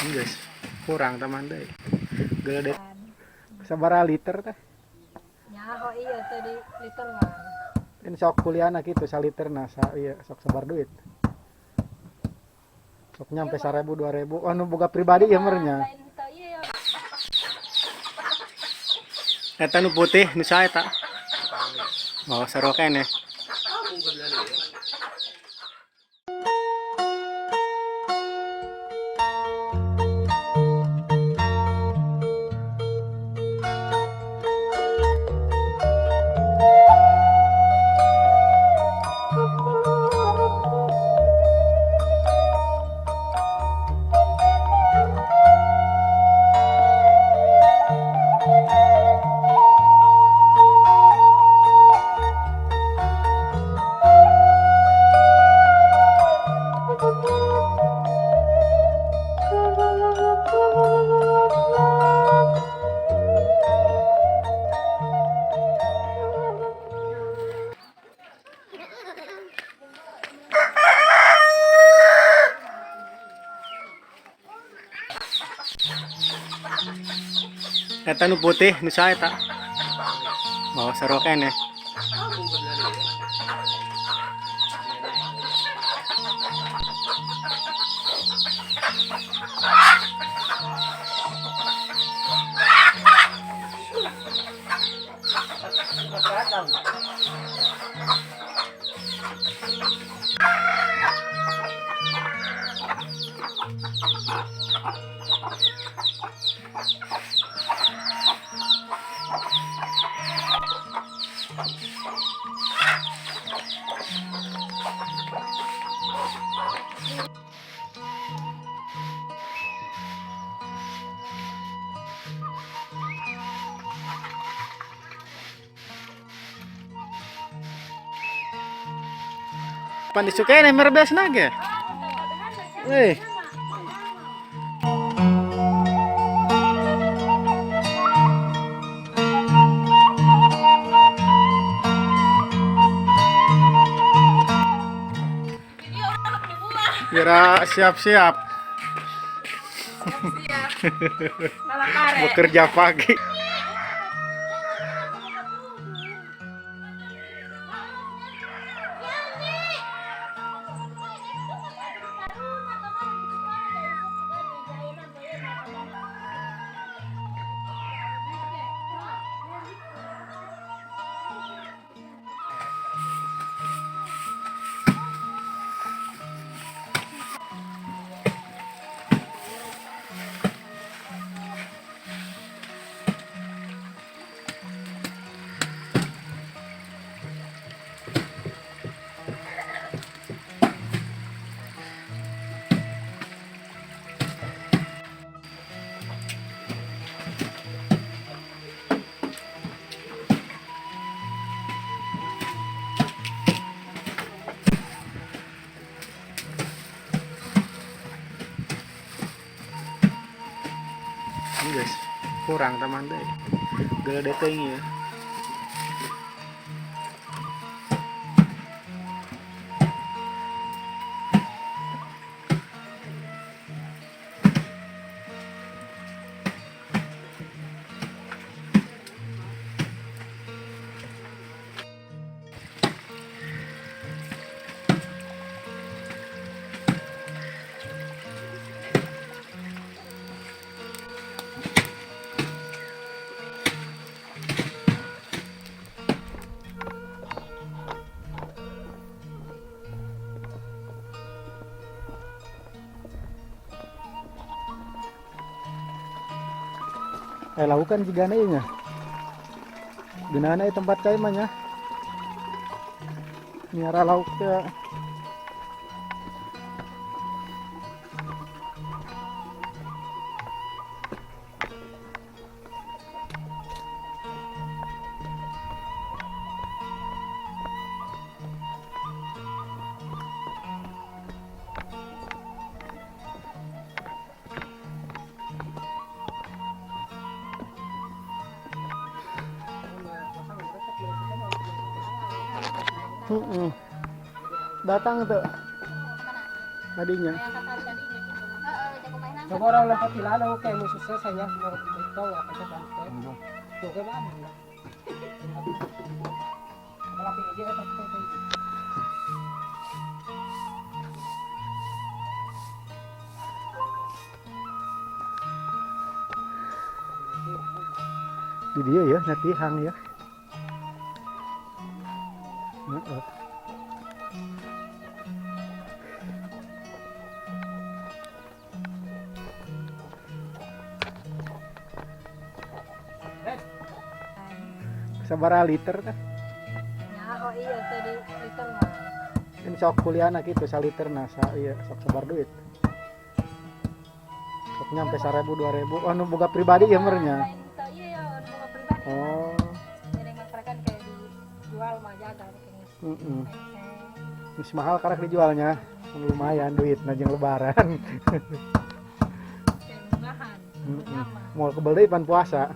Guys, kurang teman deh. Gede sabaraha liter teh. Nyaho iya tadi liter mah. Ini sok kuliahna kitu saliterna iya sok sabar duit. Sok nyampe 1.000 2.000 anu boga pribadi ya mernya. Lain henteu ieu ya. Eta nu putih nu sae eta. Oh, saroken ya. Eta nu putih nu sae eta. Oh, saroken ya. Pan disukai nih merebes nage. Eh. Kira siap-siap. Bekerja pagi. Guys, kurang teman deh. Gede teuing ya. Lakukan juga nya. Gimana tempat kayak mana? Miara lauk ya. Datang tuh tadinya. Kayak kata tadinya gitu. Heeh, jago mainan. Coba orang nampak tilala kayak musuh saya menurut itu apa sih kan? Tuh kayak mana? Kalau dia kata Di dia ya nanti hang ya. Heeh. Sabaraha liter teh? Nya kok iya tadi liter mah. Ini sok kuliahna kitu saliter sa ieu sok sabar duit. Sok nyampe 1.000 2.000. Anu boga pribadi ya mernya. Lain teu iya ya anu boga pribadi. Oh. Jadi masyarakat kayak dijual mah jaga kayaknya. Heeh. Geus mahal karek dijualnya. Lumayan duitna jeung lebaran. Kayak mungahan. Mau kebeli pan puasa.